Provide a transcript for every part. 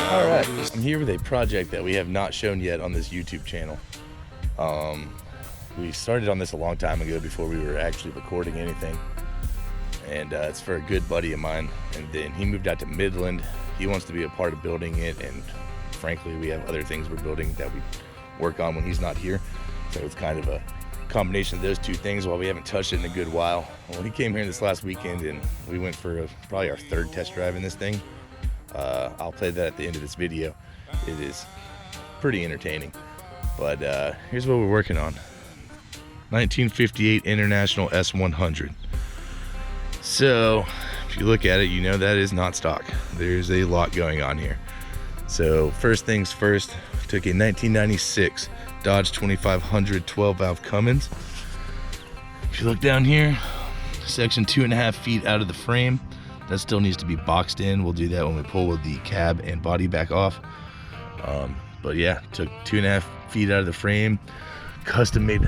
Alright, I'm here with a project that we have not shown yet on this YouTube channel. We started on this a long time ago before we were actually recording anything. And it's for a good buddy of mine. And then he moved out to Midland. He wants to be a part of building it. And frankly, we have other things we're building that we work on when he's not here. So it's kind of a combination of those two things while we haven't touched it in a good while. Well, he came here this last weekend and we went for probably our third test drive in this thing. I'll play that at the end of this video. It is pretty entertaining. But here's what we're working on. 1958 International S100. So if you look at it, you know that is not stock. There's a lot going on here. So first things first, took a 1996 Dodge 2500 12 valve Cummins. If you look down here, section 2.5 feet out of the frame. That still needs to be boxed in. We'll do that when we pull the cab and body back off. But yeah, took 2.5 feet out of the frame, custom made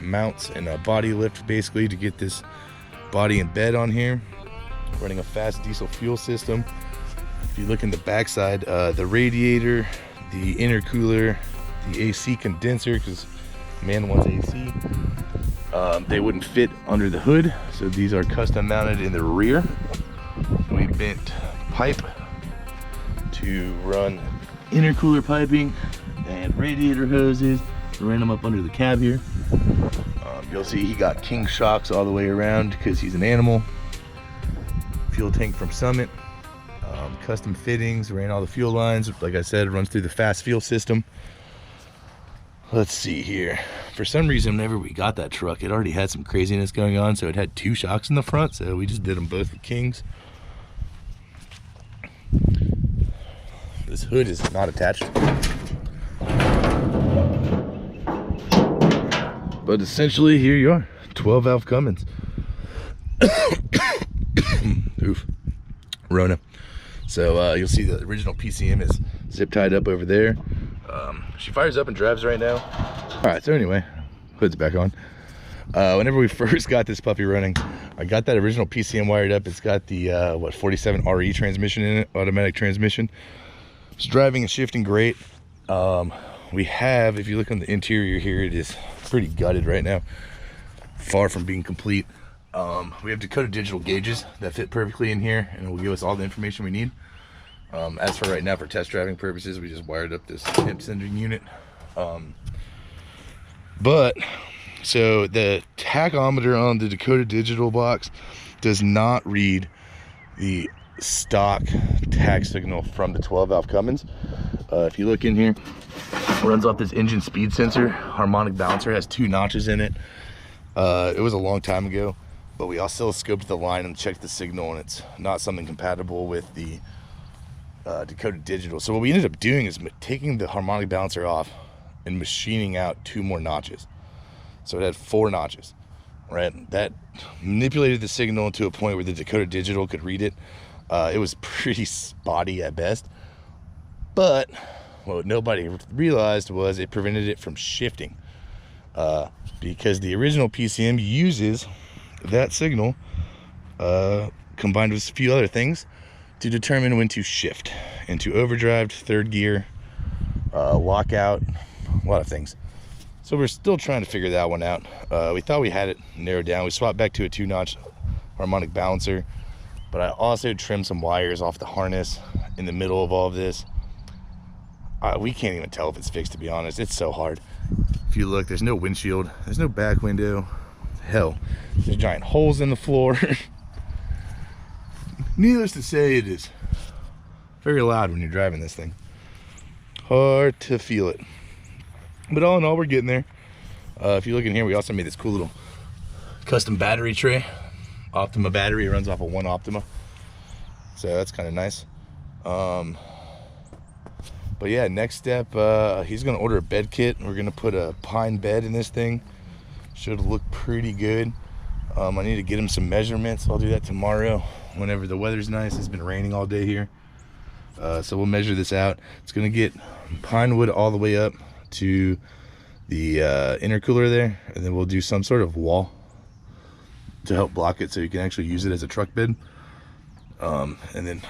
mounts and a body lift basically to get this body and bed on here. Running a fast diesel fuel system. If you look in the backside, the radiator, the intercooler, the AC condenser, because man wants AC. They wouldn't fit under the hood, so these are custom mounted in the rear. We bent pipe to run intercooler piping and radiator hoses. Ran them up under the cab here. You'll see he got king shocks all the way around because he's an animal. Fuel tank from Summit. Custom fittings, ran all the fuel lines. Like I said, it runs through the fast fuel system. Let's see here. For some reason, whenever we got that truck, it already had some craziness going on, so it had 2 shocks in the front, so we just did them both with kings. This hood is not attached. But essentially, here you are, 12 valve Cummins. Oof, Rona. So you'll see the original PCM is zip tied up over there. She fires up and drives right now. All right, so anyway, hood's back on. Whenever we first got this puppy running, I got that original PCM wired up. It's got the 47 RE transmission in it, automatic transmission. It's driving and shifting great. We have, if you look on the interior here, it is pretty gutted right now, far from being complete. We have Dakota digital gauges that fit perfectly in here, and it will give us all the information we need. As for right now, for test driving purposes, we just wired up this temp sending unit. So the tachometer on the Dakota digital box does not read the stock tach signal from the 12 valve Cummins. If you look in here, it runs off this engine speed sensor. Harmonic balancer has 2 notches in it. It was a long time ago, but we oscilloscoped the line and checked the signal, and it's not something compatible with the Dakota digital. So what we ended up doing is taking the harmonic balancer off and machining out 2 more notches. So it had 4 notches, right? That manipulated the signal to a point where the Dakota digital could read it. It was pretty spotty at best, but what nobody realized was it prevented it from shifting, because the original PCM uses that signal combined with a few other things to determine when to shift into overdrive, third gear, lockout, a lot of things. So we're still trying to figure that one out. We thought we had it narrowed down. We swapped back to a 2-notch harmonic balancer, but I also trimmed some wires off the harness in the middle of all of this. We can't even tell if it's fixed, to be honest. It's so hard. If you look, there's no windshield, there's no back window. Hell, there's giant holes in the floor. Needless to say, it is very loud when you're driving this thing. Hard to feel it. But all in all, we're getting there. If you look in here, we also made this cool little custom battery tray. Optima battery, it runs off of 1 Optima. So that's kind of nice. But yeah, next step, he's gonna order a bed kit. We're gonna put a pine bed in this thing. Should look pretty good. I need to get him some measurements. I'll do that tomorrow whenever the weather's nice. It's been raining all day here. So we'll measure this out. It's gonna get pine wood all the way up to the intercooler there, and then we'll do some sort of wall to help block it so you can actually use it as a truck bed. And then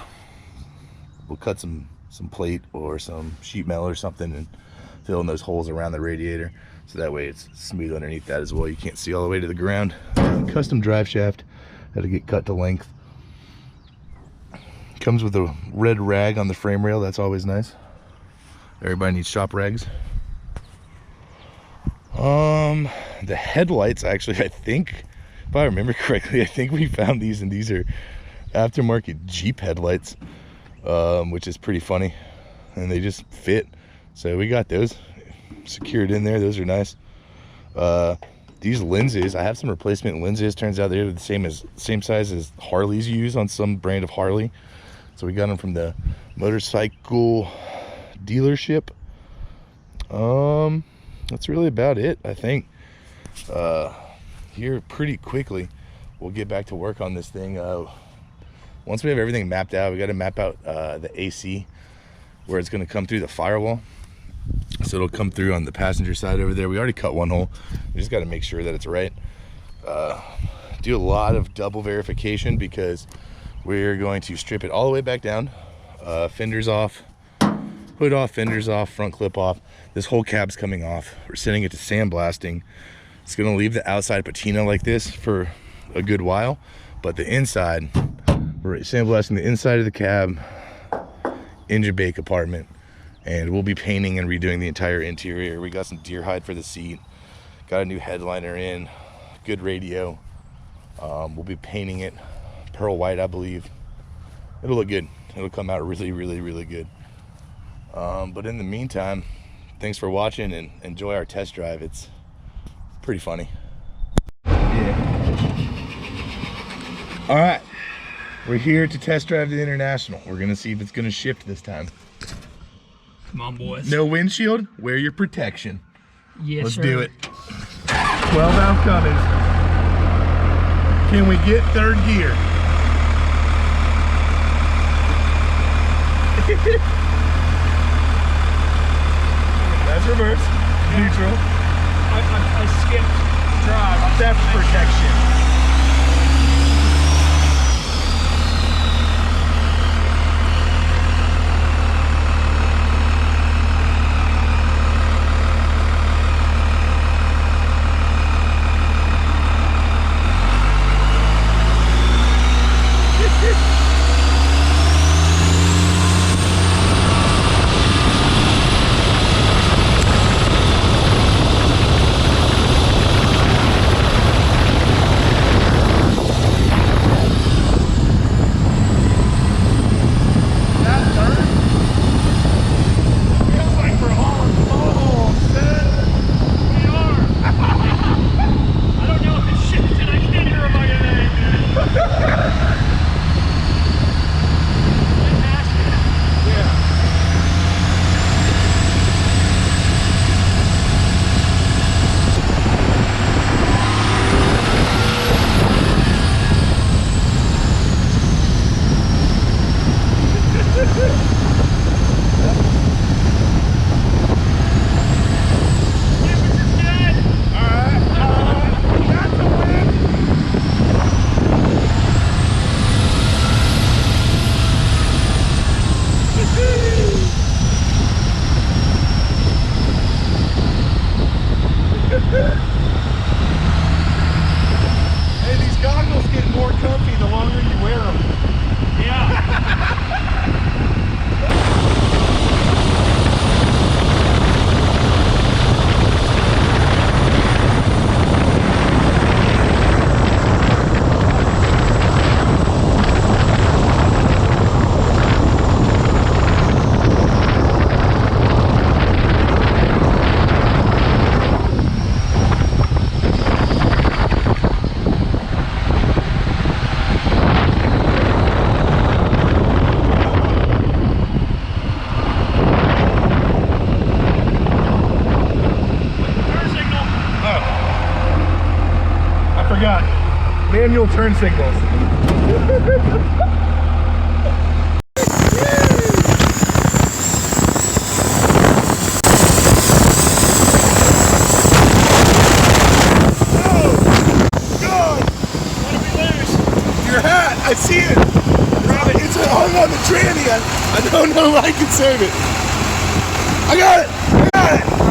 we'll cut some some plate or some sheet metal or something and fill in those holes around the radiator, so that way it's smooth underneath that as well. You can't see all the way to the ground. Custom drive shaft, had to get cut to length. Comes with a red rag on the frame rail, that's always nice. Everybody needs shop rags. The headlights, actually, I think, if I remember correctly, I think we found these, and these are aftermarket Jeep headlights, which is pretty funny, and they just fit. So we got those secured in there. Those are nice. These lenses, I have some replacement lenses. Turns out they're the same size as Harleys use on some brand of Harley. So we got them from the motorcycle dealership. That's really about it, I think. Here pretty quickly we'll get back to work on this thing. Once we have everything mapped out, we got to map out the AC, where it's going to come through the firewall. So it'll come through on the passenger side over there. We already cut one hole. We just got to make sure that it's right. Do a lot of double verification, because we're going to strip it all the way back down. Fenders off, hood off, fenders off, front clip off. This whole cab's coming off. We're sending it to sandblasting. It's going to leave the outside patina like this for a good while, but the inside, we're sandblasting the inside of the cab, engine bay compartment, and we'll be painting and redoing the entire interior. We got some deer hide for the seat, got a new headliner in, good radio. We'll be painting it pearl white, I believe. It'll look good. It'll come out really, really, really good. But in the meantime, thanks for watching, and enjoy our test drive. It's pretty funny. Yeah. All right, we're here to test drive the International. We're gonna see if it's gonna shift this time. Come on, boys. No windshield, wear your protection. Yes, Let's sir. do it. 12 valve Cummins. Can we get third gear? That's reverse, neutral. I skipped drive. Theft protection. Manual turn signals. Oh, God! What did we lose? Your hat! I see it! it. It's hung on the tranny. I don't know if I can save it. I got it.